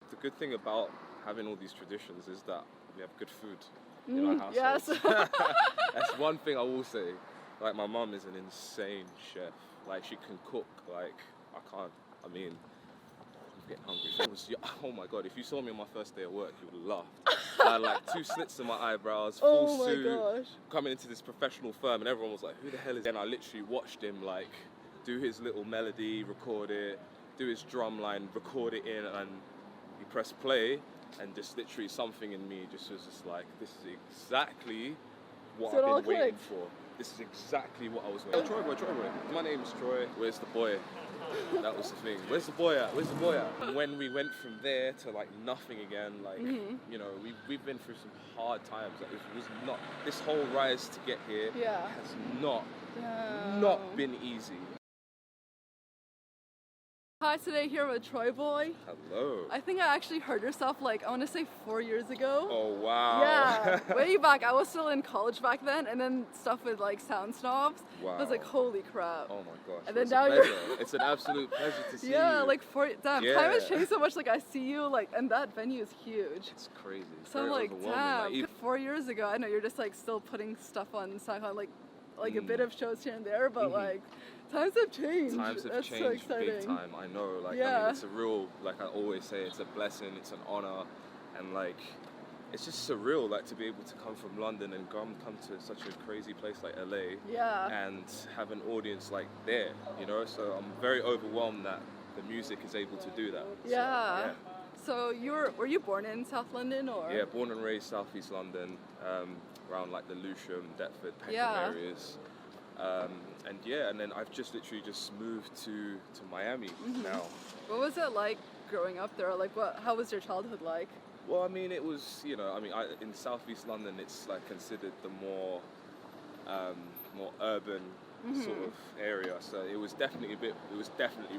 the good thing about having all these traditions is that we have good food in our household. Yes. That's one thing I will say. Like, my mum is an insane chef. Like, she can cook. Like, I'm getting hungry. Oh my God, if you saw me on my first day at work, you would laugh. I had like 2 slits in my eyebrows, full suit, gosh. coming into this professional firm, and everyone was like, who the hell is that? And I literally watched him like do his little melody, record it, do his drum line, record it in, and he pressed play, and just literally something in me just was just like, this is exactly what I've been waiting for. This is exactly what I was waiting for. TROYBOI. My name is Troy. Where's the boy? That was the thing. Where's the boy at? Where's the boy at? And when we went from there to like nothing again, like, you know, we've been through some hard times. Like, it was not, this whole rise to get here has not been easy. Hi, today here with TROYBOI. Hello. I think I actually heard yourself like, I want to say 4 years ago. Oh, wow. Yeah, way back. I was still in college back then, and then stuff with like Sound Snobs. Wow. I was like, holy crap. Oh my gosh. And then it's now a you're... It's an absolute pleasure to see you. Yeah, like time has changed so much. Like, I see you, like, and that venue is huge. It's crazy. It's so I'm like, damn. Like, 4 years ago, I know you're just like still putting stuff on SoundCloud, like a bit of shows here and there, but like, times have changed. Times have That's changed so exciting. big time. I know. Like, I mean, it's a real, like I always say, it's a blessing, it's an honor, and like, it's just surreal, like, to be able to come from London and come to such a crazy place like LA, and have an audience like there, you know. So I'm very overwhelmed that the music is able to do that. Yeah. So were you born in South London, or? Yeah, born and raised Southeast London, around like the Lewisham, Deptford, Peckham areas. And then I've just literally moved to Miami now. What was it like growing up there? Like, how was your childhood like? Well, I mean, it was, you know, I mean, in Southeast London, it's like considered the more urban sort of area. So it was definitely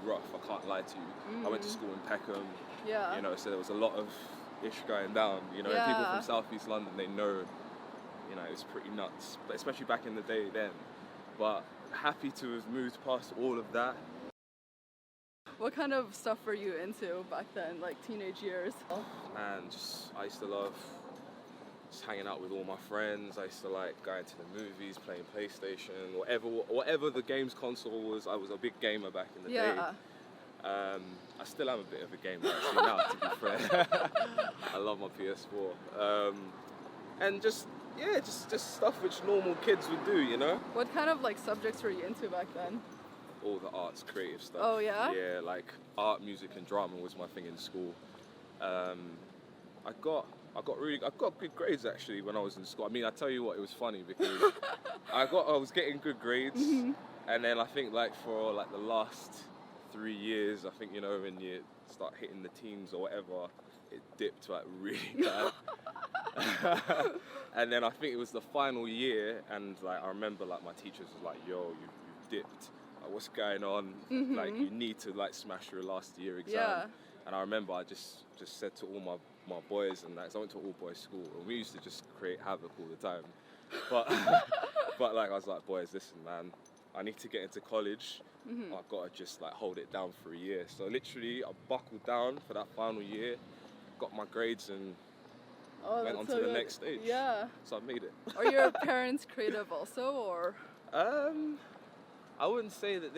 rough. I can't lie to you. I went to school in Peckham. Yeah. You know, so there was a lot of ish going down. You know, and people from Southeast London, they know, you know, it's pretty nuts. But especially back in the day then. But happy to have moved past all of that. What kind of stuff were you into back then, like teenage years? And I used to love just hanging out with all my friends. I used to like going to the movies, playing PlayStation, whatever the games console was. I was a big gamer back in the day. I still am a bit of a gamer actually now, to be fair. I love my PS4. And just stuff which normal kids would do, you know? What kind of like subjects were you into back then? All the arts, creative stuff. Oh yeah? Yeah, like art, music and drama was my thing in school. I got good grades actually when I was in school. I mean, I tell you what, it was funny because I was getting good grades, and then I think like for like the last 3 years, I think, you know, when you start hitting the teens or whatever, it dipped like really bad. And then I think it was the final year, and like I remember like my teachers was like, yo, you've dipped. Like, what's going on? Like, you need to like smash your last year exam. And I remember I just said to all my boys, and like, I went to an all boys school, and we used to just create havoc all the time. But like I was like, boys, listen, man, I need to get into college. I've got to just like hold it down for a year. So literally, I buckled down for that final year, got my grades, and went on to the next stage. Yeah. So I made it. Are your parents creative also, or? I wouldn't say that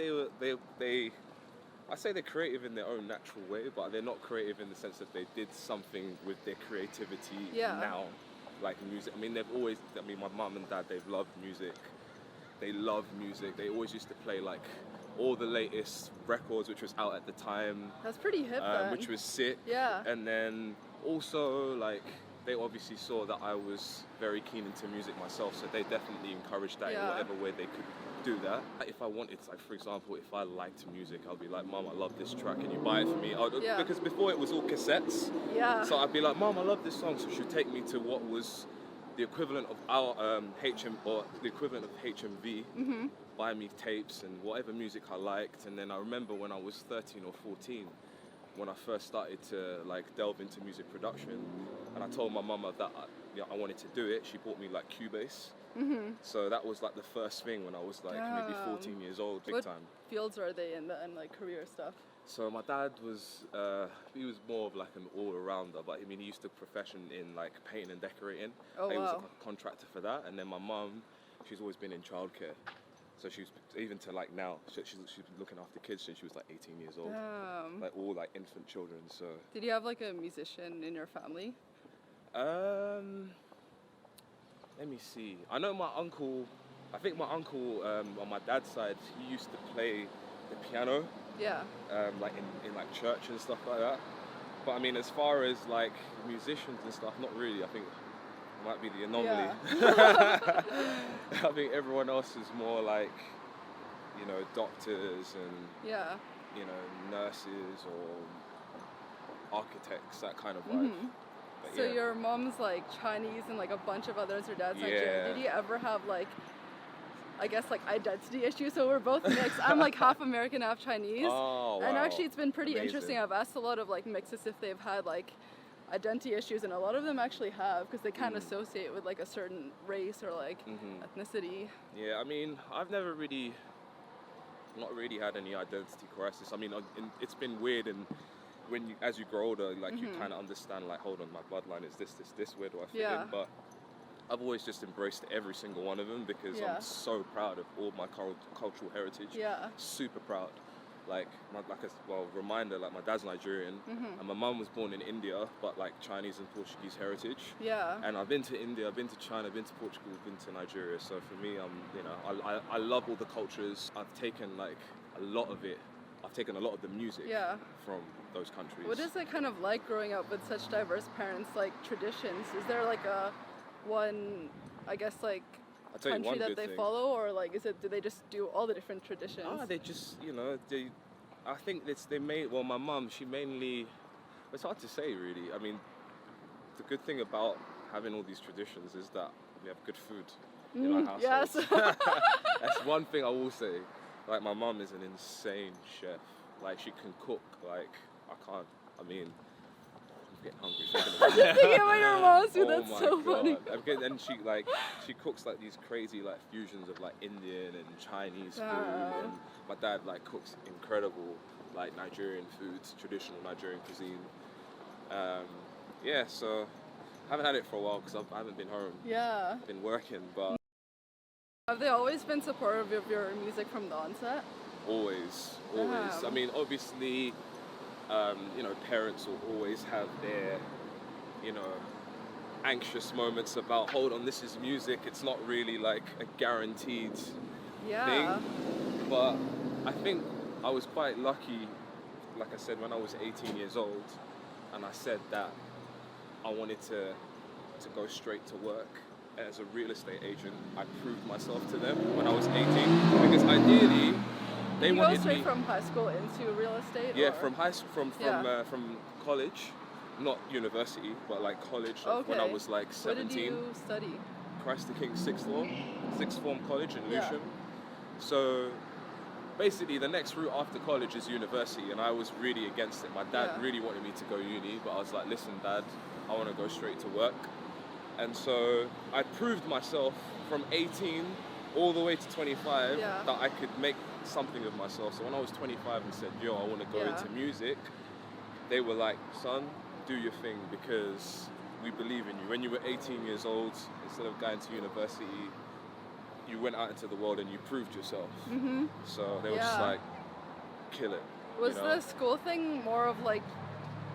I say they're creative in their own natural way, but they're not creative in the sense that they did something with their creativity now, like music. I mean, my mum and dad, they've loved music. They love music. They always used to play like all the latest records which was out at the time. That's pretty hip then. Which was sick. Yeah. And then also like, they obviously saw that I was very keen into music myself, so they definitely encouraged that in whatever way they could do that. If I wanted, like for example, if I liked music, I'd be like, Mum, I love this track, can you buy it for me? Because before it was all cassettes. Yeah. So I'd be like, Mum, I love this song, so she'd take me to what was the equivalent of our the equivalent of HMV, buy me tapes and whatever music I liked. And then I remember when I was 13 or 14, when I first started to like delve into music production, and I told my mama that I wanted to do it, she bought me like Cubase. So that was like the first thing when I was like maybe 14 years old, big time. What fields are they in, and like career stuff? So my dad was, he was more of like an all-arounder, but I mean, he used to profession in like painting and decorating. Oh, He was wow. a contractor for that. And then my mum, she's always been in childcare. So she's, even to like now, she's been looking after kids since she was like 18 years old. Like all like infant children, so. Did you have like a musician in your family? Let me see. I know my uncle, on my dad's side, he used to play the piano. Yeah. Like in like church and stuff like that. But I mean, as far as like musicians and stuff, not really. I think I might be the anomaly. Yeah. I think everyone else is more like, you know, doctors and, yeah. you know, nurses or architects, that kind of vibe. But So yeah. your mom's like Chinese and like a bunch of others, your dad's Nigerian. Yeah. Did you ever have like, I guess like identity issues? So we're both mixed. I'm like half American, half Chinese. Oh, wow. And actually it's been pretty Amazing. interesting. I've asked a lot of like mixes if they've had like identity issues, and a lot of them actually have, because they kind of associate with like a certain race or like ethnicity. Yeah, I mean, I've never really, not really had any identity crisis. I mean, it's been weird, and when you, as you grow older, like you kind of understand, like, hold on, my bloodline is this, where do I fit in? But I've always just embraced every single one of them, because I'm so proud of all my cultural heritage. Yeah. Super proud. Like, reminder, like my dad's Nigerian, and my mum was born in India, but like Chinese and Portuguese heritage. Yeah. And I've been to India, I've been to China, I've been to Portugal, I've been to Nigeria. So for me, you know, I love all the cultures. I've taken like a lot of it. I've taken a lot of the music from those countries. What is it kind of like growing up with such diverse parents, like traditions? Is there like a one, I guess, like country that they follow, or like do they just do all the different traditions? They just, you know, I think my mum, she mainly, it's hard to say really. I mean, the good thing about having all these traditions is that we have good food in our household. Yes. That's one thing I will say. Like, my mum is an insane chef. Like, she can cook. Like, I'm getting hungry thinking about it. Thinking about your mom's food, Oh that's my so God. funny. And she cooks like these crazy like fusions of like Indian and Chinese food, and my dad like cooks incredible like Nigerian foods, traditional Nigerian cuisine. So I haven't had it for a while because I haven't been home. Yeah. Been working, but. Have they always been supportive of your music from the onset? Always. I mean, obviously, you know, parents will always have their, you know, anxious moments about, hold on, this is music, it's not really like a guaranteed thing. But I think I was quite lucky, like I said, when I was 18 years old, and I said that I wanted to go straight to work as a real estate agent. I proved myself to them when I was 18, because ideally they wanted me. Go straight from high school into real estate? Yeah, from from college, not university, but like college. Like when I was like 17. What did you study? Christ the King sixth form college in Lewisham. So basically the next route after college is university, and I was really against it. My dad really wanted me to go uni, but I was like, listen, Dad, I want to go straight to work. And so I proved myself from 18 all the way to 25 that I could make something of myself. So when I was 25 and said, yo, I want to go into music, they were like, son, do your thing, because we believe in you. When you were 18 years old, instead of going to university, you went out into the world and you proved yourself. So they were just like, kill it. Was the school thing more of like,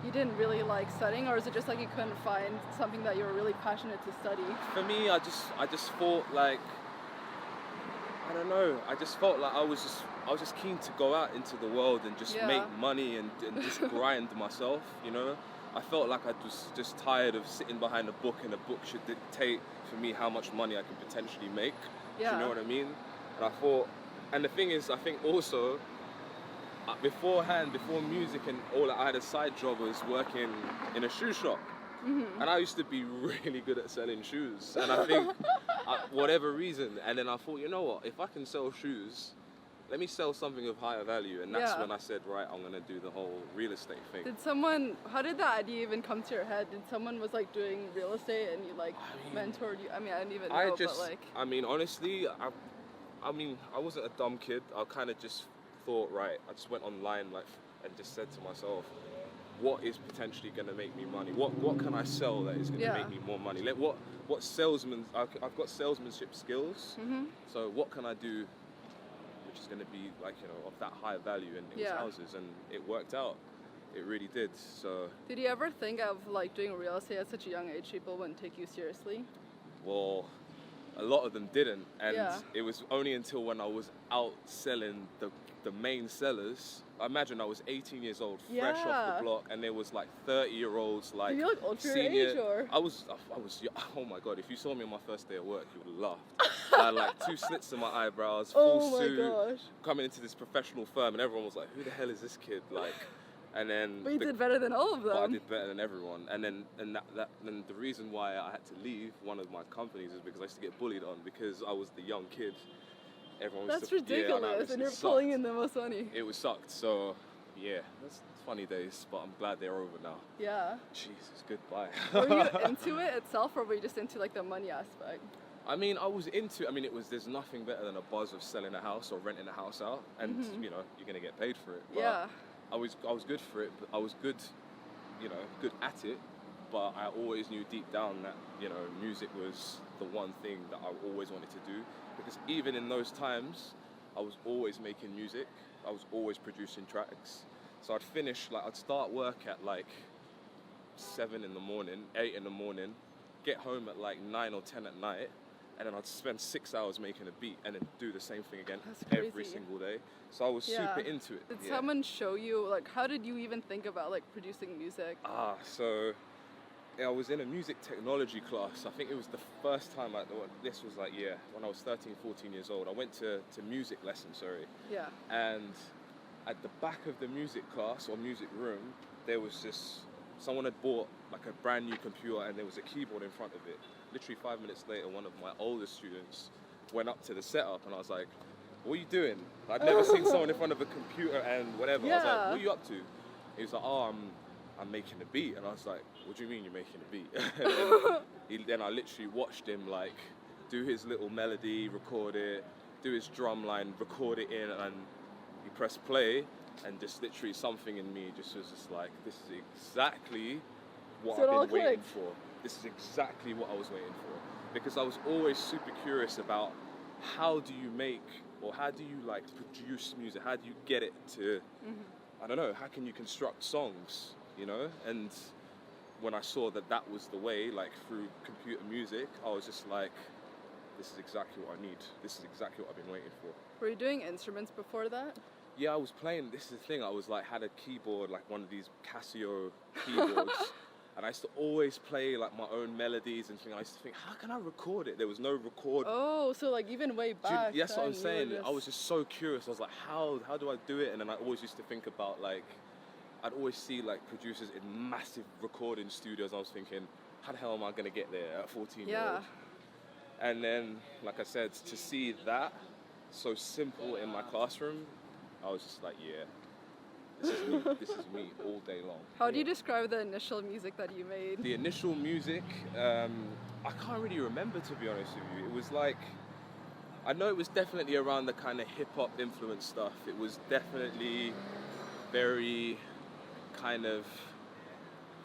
you didn't really like studying, or is it just like you couldn't find something that you were really passionate to study? For me, I just thought like, I don't know, I just felt like I was just keen to go out into the world and just make money and just grind myself, you know? I felt like I was just tired of sitting behind a book, and a book should dictate for me how much money I could potentially make. Do you know what I mean? And I thought, and the thing is, I think also, beforehand, before music and all, I had a side job, I was working in a shoe shop. And I used to be really good at selling shoes. And I think, whatever reason, and then I thought, you know what, if I can sell shoes, let me sell something of higher value. And that's when I said, right, I'm going to do the whole real estate thing. How did that idea even come to your head? Did someone was like doing real estate and you like mentored you? I mean, I didn't even know, but like. I mean, honestly, I wasn't a dumb kid. I kind of just thought, right, I just went online like and just said to myself, what is potentially going to make me money? What can I sell that is going to make me more money? What salesman? I've got salesmanship skills. So what can I do, which is going to be like, you know, of that high value? And it was houses, and it worked out. It really did. So. Did you ever think of like doing real estate at such a young age? People wouldn't take you seriously. Well, a lot of them didn't, and it was only until when I was out selling the main sellers. I imagine I was 18 years old, fresh off the block, and there was like 30-year-olds, like you look old for senior. Your age, or? I was. Oh my god! If you saw me on my first day at work, you would have laughed. I had like 2 slits in my eyebrows, full suit, coming into this professional firm, and everyone was like, "Who the hell is this kid?" Like, and then. But you did better than all of them. But I did better than everyone, and then the reason why I had to leave one of my companies is because I used to get bullied on because I was the young kid. That's ridiculous, and you're pulling in the most money. It was sucked, so yeah, that's funny days, but I'm glad they're over now. Yeah. Jesus, goodbye. Were you into it itself, or were you just into like the money aspect? I mean, there's nothing better than a buzz of selling a house or renting a house out, and you know, you're gonna get paid for it. But I was good for it, but I was good, you know, good at it, but I always knew deep down that, you know, music was the one thing that I always wanted to do. Because even in those times, I was always making music. I was always producing tracks. So I'd start work at like 7 in the morning, 8 in the morning, get home at like 9 or 10 at night, and then I'd spend 6 hours making a beat and then do the same thing again every single day. So I was super into it. Did someone show you, like, how did you even think about like producing music? So I was in a music technology class. I think it was the first time this was like, when I was 13, 14 years old. I went to music lessons, Yeah. And at the back of the music class or music room, there was someone had bought like a brand new computer and there was a keyboard in front of it. Literally 5 minutes later, one of my older students went up to the setup and I was like, what are you doing? I'd never seen someone in front of a computer and whatever. I was like, what are you up to? He was like, I'm making a beat. And I was like, what do you mean you're making a beat? Then I literally watched him like do his little melody, record it, do his drum line, record it in, and he pressed play, and just literally something in me just was just like, this is exactly what I've been waiting for. This is exactly what I was waiting for. Because I was always super curious about how do you make, or how do you like produce music? How do you get it to, I don't know, how can you construct songs? You know, and when I saw that was the way, like through computer music, I was just like, this is exactly what I need. This is exactly what I've been waiting for. Were you doing instruments before that? Yeah, I was playing, this is the thing, I was like, had a keyboard, like one of these Casio keyboards, and I used to always play like my own melodies and things. I used to think, how can I record it? There was no record. Oh, so like even way back. That's what I'm saying. I was just so curious. I was like, how do I do it? And then I always used to think about like, I'd always see like producers in massive recording studios. I was thinking, how the hell am I gonna get there at 14 years old? And then, like I said, to see that so simple in my classroom, I was just like, this is me. This is me all day long. How do you describe the initial music that you made? The initial music, I can't really remember, to be honest with you. It was like, I know it was definitely around the kind of hip hop influence stuff. It was definitely very kind of,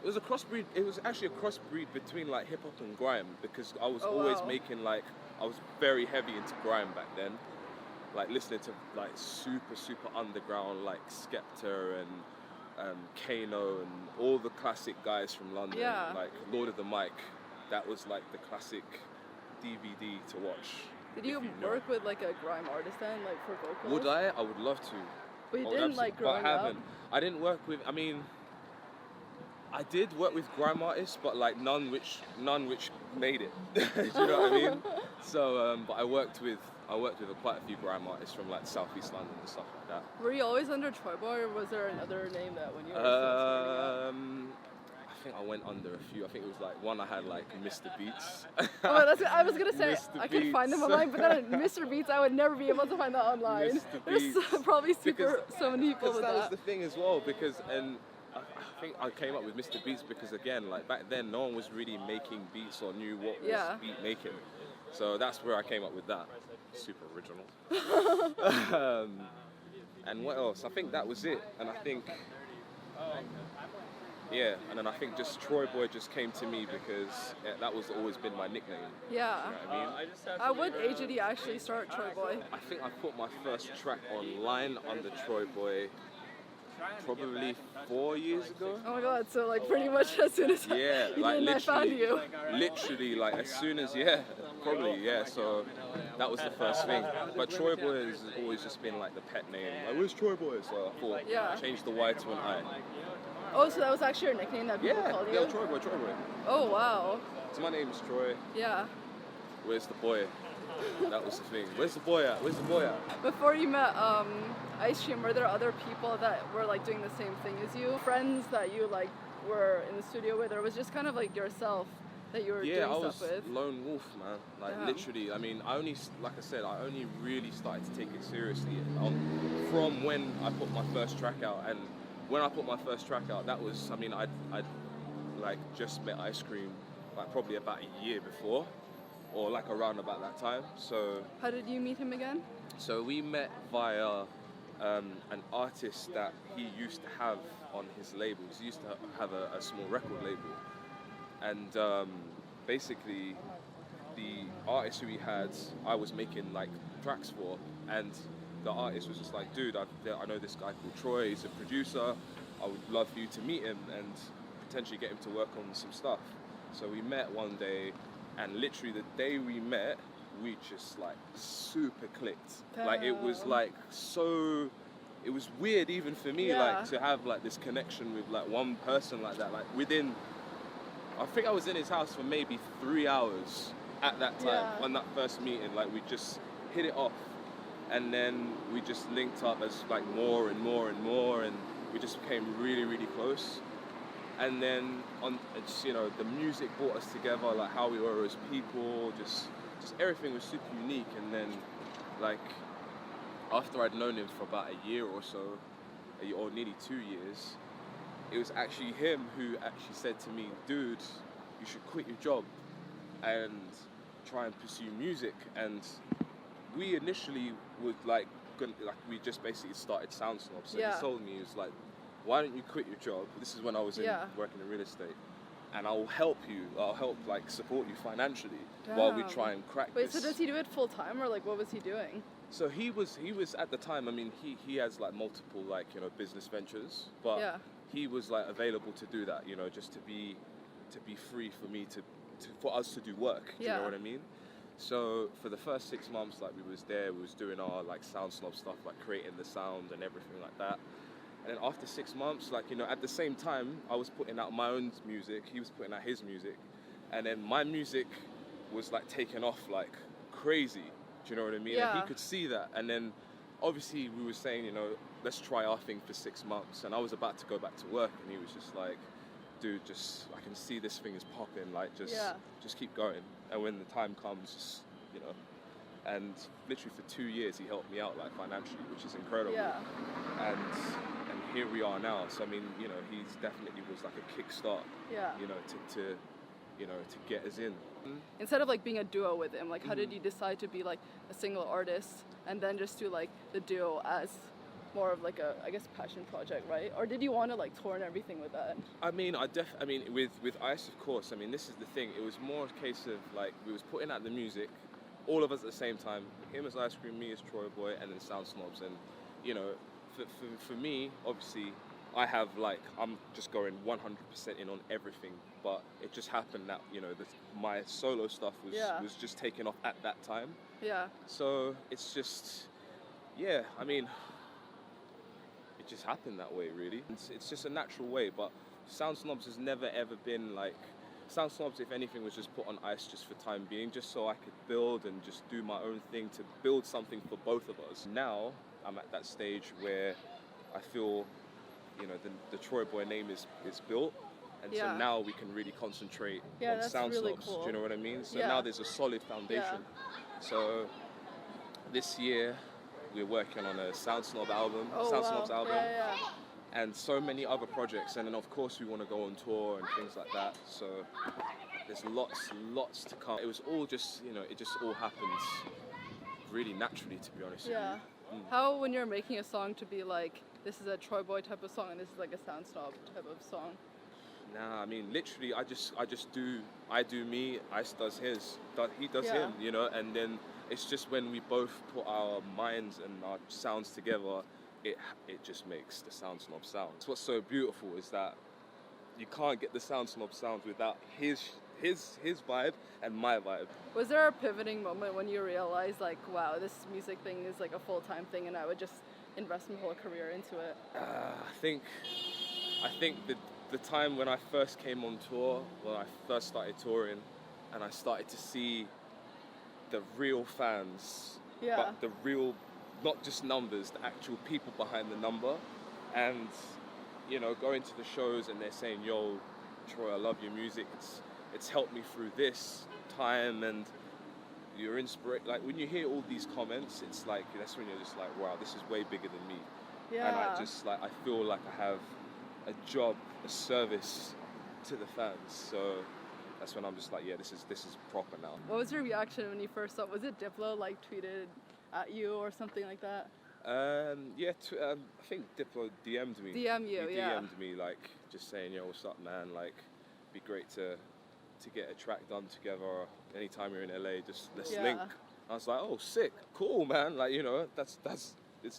it was a crossbreed. It was actually a crossbreed between like hip hop and grime, because I was always making like, I was very heavy into grime back then, like listening to like super underground like Skepta and Kano and all the classic guys from London, like Lord of the Mic. That was like the classic DVD to watch. Did you work with like a grime artist then, like for vocals? Would I? I would love to. But you didn't like growing up? I didn't work with, I mean, I did work with grime artists, but like none which made it. Do you know what I mean? So, but I worked with quite a few grime artists from like Southeast London and stuff like that. Were you always under TROYBOI, or was there another name that when you were I think I went under a few. I think it was like one I had like Mr. Beats. Oh, that's what I was gonna say. I could find them online, but then Mr. Beats, I would never be able to find that online. There's probably so many people with that. That was the thing as well, because I think I came up with Mr. Beats because again, like back then, no one was really making beats or knew what was beat making. So that's where I came up with that. Super original. And what else? I think that was it. And I think, yeah, and then I think just TROYBOI just came to me because that was always been my nickname. Yeah. You know what I mean? At what age did you actually start TROYBOI? I think I put my first track online under TROYBOI probably 4 years ago. Oh my god, so like pretty much as soon as I found you. Literally, like as soon as, so that was the first thing. But TROYBOI has always just been like the pet name. Like, where's TROYBOI? So I thought, change the Y to an I. Oh, so that was actually your nickname that people called you? Yeah, TROYBOI. Oh, wow. So my name is Troy. Yeah. Where's the boy? That was the thing. Where's the boy at? Before you met Ice Cream, were there other people that were like doing the same thing as you? Friends that you like were in the studio with, or was just kind of like yourself that you were doing stuff with? Yeah, I was lone wolf, man. Like literally, I mean, I only really started to take it seriously from when I put my first track out. And when I put my first track out, that was, I mean, I'd like just met Ice Cream like probably about a year before, or like around about that time. So how did you meet him again? So we met via an artist that he used to have on his labels. He used to have a small record label, and basically the artist who he had, I was making like tracks for, and the artist was just like, dude, I know this guy called Troy, he's a producer, I would love for you to meet him and potentially get him to work on some stuff. So we met one day, and literally the day we met, we just like super clicked. Like it was like so, it was weird even for me, like to have like this connection with like one person like that. Like within, I think I was in his house for maybe 3 hours at that time on that first meeting. Like we just hit it off, and then we just linked up as like more and more and more, and we just became really, really close. And then it's, you know, the music brought us together, like how we were as people, just everything was super unique. And then like after I'd known him for about a year or so, or nearly 2 years, it was actually him who actually said to me, dude, you should quit your job and try and pursue music. And we initially would we just basically started Sound Snobs. So he told me, he was like, why don't you quit your job? This is when I was working in real estate. And I'll help you. I'll help like support you financially while we try and crack this. Wait, so does he do it full time, or like what was he doing? So he was at the time, I mean, he has like multiple like, you know, business ventures, but he was like available to do that, you know, just to be free for me for us to do work. Do you know what I mean? So for the first 6 months, like we was doing our like Sound Snob stuff, like creating the sound and everything like that. And then after 6 months, like, you know, at the same time, I was putting out my own music, he was putting out his music, and then my music was like taking off like crazy. Do you know what I mean? And he could see that. And then obviously we were saying, you know, let's try our thing for 6 months. And I was about to go back to work, and he was just like, dude, I can see this thing is popping, like just keep going. And when the time comes, just, you know. And literally for 2 years he helped me out like financially, which is incredible. And here we are now. So I mean, you know, he's definitely was like a kickstart. You know, to get us in. Instead of like being a duo with him, like how did you decide to be like a single artist and then just do like the duo as more of like a, I guess, passion project, right? Or did you want to like tour and everything with that? I mean, with Y.A.S, of course. I mean, this is the thing. It was more a case of like we was putting out the music, all of us at the same time. Him as Ice Cream, me as TROYBOI, and then Sound Snobs. And you know, for me, obviously, I'm just going 100% in on everything. But it just happened that, you know, my solo stuff was just taken off at that time. So it's just, I mean, it just happened that way, really. It's just a natural way. But Sound Snobs has never ever been like, Sound Snobs, if anything, was just put on ice just for time being, just so I could build and just do my own thing to build something for both of us. Now I'm at that stage where I feel, you know, the TROYBOI name is built, and so now we can really concentrate on Sound Snobs. Cool. Do you know what I mean? So now there's a solid foundation. So this year we're working on a Sound Snob album, Snobs album. And so many other projects, and then of course we want to go on tour and things like that. So there's lots to come. It was all just, you know, it just all happens really naturally, to be honest with you. How, when you're making a song, to be like, this is a TROYBOI type of song and this is like a Sound Snob type of song? Nah, I mean, literally, I do me, I.S does his, he does him, you know, and then it's just when we both put our minds and our sounds together, it just makes the Sound Snob sound. What's so beautiful is that you can't get the Sound Snob sound without his vibe and my vibe. Was there a pivoting moment when you realized, like, wow, this music thing is like a full-time thing and I would just invest my whole career into it? I think the time when I first came on tour, when I first started touring, and I started to see the real fans, but the real, not just numbers, the actual people behind the number, and, you know, going to the shows and they're saying, yo, Troy, I love your music, it's helped me through this time, and you're inspired. Like, when you hear all these comments, it's like, that's when you're just like, wow, this is way bigger than me. And I just, like, I feel like I have a job, a service to the fans. So that's when I'm just like, yeah, this is proper now. What was your reaction when you first saw? Was it Diplo like tweeted at you or something like that? I think Diplo DM'd me. He DM'd me, like, just saying, yo, what's up, man? Like, be great to get a track done together. Anytime you're in LA, just let's link. I was like, oh, sick, cool, man. Like, you know, it's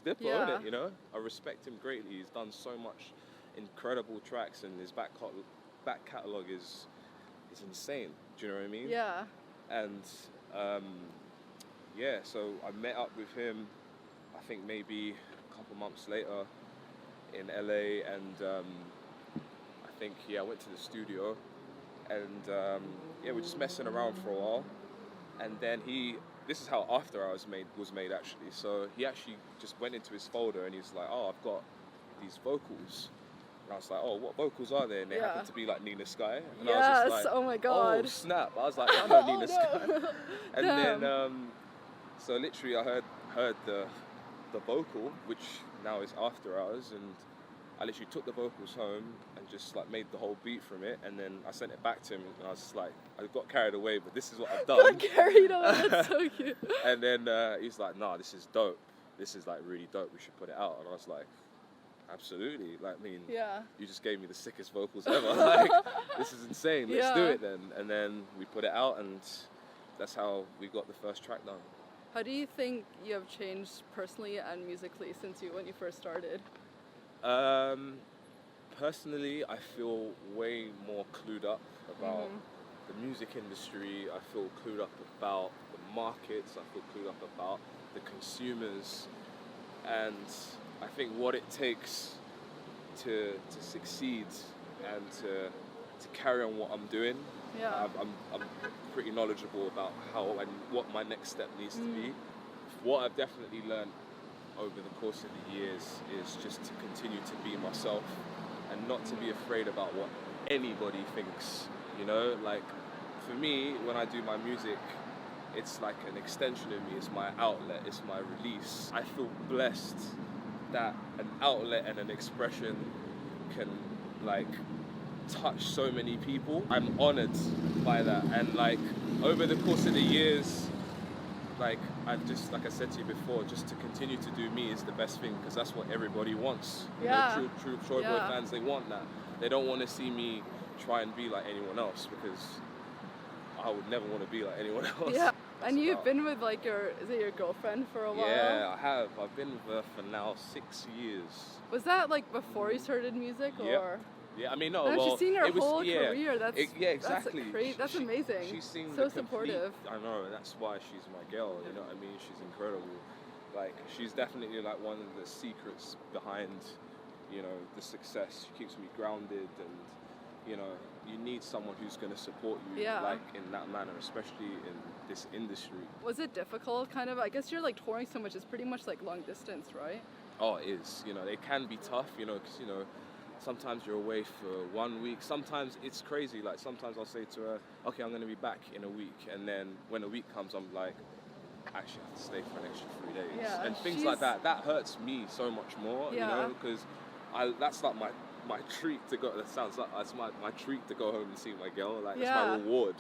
Diplo, isn't it? You know, I respect him greatly. He's done so much incredible tracks, and his back catalogue is insane. Do you know what I mean? Yeah. And so I met up with him, I think maybe a couple months later in LA, and I think I went to the studio, and we're just messing around for a while, and then this is how Afterhours was made actually. So he actually just went into his folder and he's like, oh, I've got these vocals. And I was like, oh, what vocals are they? And they happened to be like Nina Sky. And I was just like, oh my god. Oh, snap. I was like, I know Nina Sky. And then, so literally I heard the vocal, which now is Afterhours, and I literally took the vocals home and just like made the whole beat from it, and then I sent it back to him, and I was just like, I got carried away, but this is what I've done. Got carried away, that's so cute. And then he's like, nah, this is dope. This is like really dope. We should put it out. And I was like, absolutely. Like, I mean, you just gave me the sickest vocals ever. Like, this is insane. Let's do it then. And then we put it out, and that's how we got the first track done. How do you think you have changed personally and musically since when you first started? Personally, I feel way more clued up about the music industry. I feel clued up about the markets. I feel clued up about the consumers, and I think what it takes to succeed and to carry on what I'm doing. I'm pretty knowledgeable about how and what my next step needs to be. What I've definitely learned over the course of the years is just to continue to be myself and not to be afraid about what anybody thinks, you know? Like, for me, when I do my music, it's like an extension of me, it's my outlet, it's my release. I feel blessed that an outlet and an expression can, like, touch so many people. I'm honored by that, and like, over the course of the years, like, I've just, like I said to you before, just to continue to do me is the best thing, because that's what everybody wants. You know, true TROYBOI fans, they want that. They don't want to see me try and be like anyone else, because I would never want to be like anyone else. Yeah, and you've been with like your girlfriend for a while? Yeah, I have. I've been with her for now 6 years. Was that like before you started music, or? Yeah, I mean, no, and well, she's seen your whole career. That's exactly. That's amazing. She's seen so supportive. I know, that's why she's my girl. You know what I mean? She's incredible. Like, she's definitely like one of the secrets behind, you know, the success. She keeps me grounded, and you know, you need someone who's going to support you, like, in that manner, especially in this industry. Was it difficult, kind of? I guess you're like touring so much. It's pretty much like long distance, right? Oh, it is. You know, it can be tough. You know, because you know, sometimes you're away for 1 week. Sometimes it's crazy. Like, sometimes I'll say to her, okay, I'm going to be back in a week. And then when a week comes, I'm like, actually, I have to stay for an extra 3 days. Yeah, and things like that. That hurts me so much more, you know, because that's like my treat to go. That sounds like that's my treat to go home and see my girl. Like, it's my reward.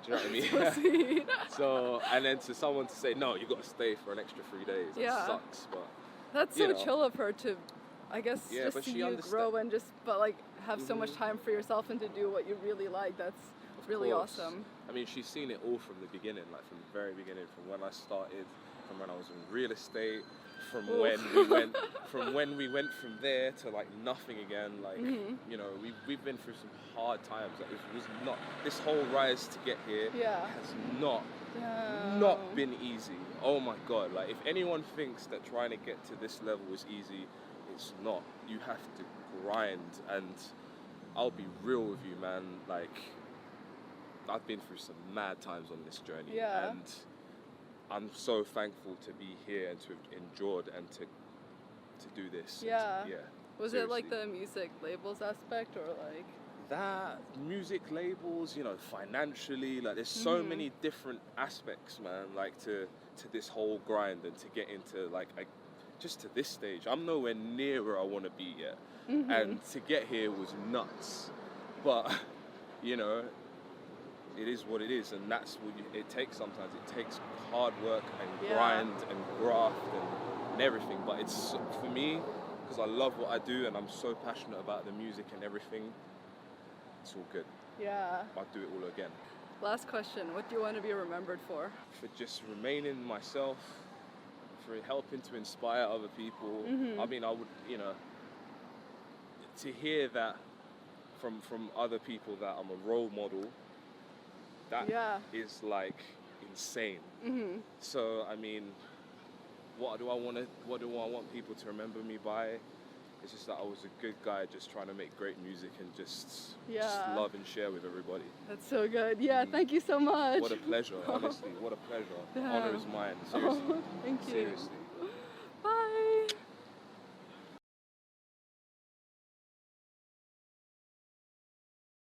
Do you know what I mean? So sweet. So, and then to someone to say, no, you got to stay for an extra 3 days. It sucks, but... That's so chill of her to, I guess, just see you grow and just, but like, have so much time for yourself and to do what you really like. That's really awesome. I mean, she's seen it all from the beginning, like from the very beginning, from when I started, from when I was in real estate, from when we went from there to like nothing again. Like, you know, we've been through some hard times. Like, it was not, this whole rise to get here has not been easy. Oh my God, like if anyone thinks that trying to get to this level is easy, it's not. You have to grind, and I'll be real with you, man. Like, I've been through some mad times on this journey, and I'm so thankful to be here and to have endured and to do this. Was it like the music labels aspect, or like that music labels, you know, financially, like there's so many different aspects, man, like to this whole grind and to get into like just to this stage. I'm nowhere near where I want to be yet, and to get here was nuts, but you know, it is what it is, and that's what it takes sometimes. It takes hard work and grind and graft and everything, but it's, for me, because I love what I do and I'm so passionate about the music and everything, it's all good. I'd do it all again. Last question, what do you want to be remembered for? For just remaining myself, for helping to inspire other people. I mean, I would, you know, to hear that from other people that I'm a role model, that is like insane. So I mean, what do I want people to remember me by? It's just that I was a good guy just trying to make great music and just love and share with everybody. That's so good. Thank you so much. What a pleasure, honestly. What a pleasure. The honor is mine. Seriously. Thank you. Seriously.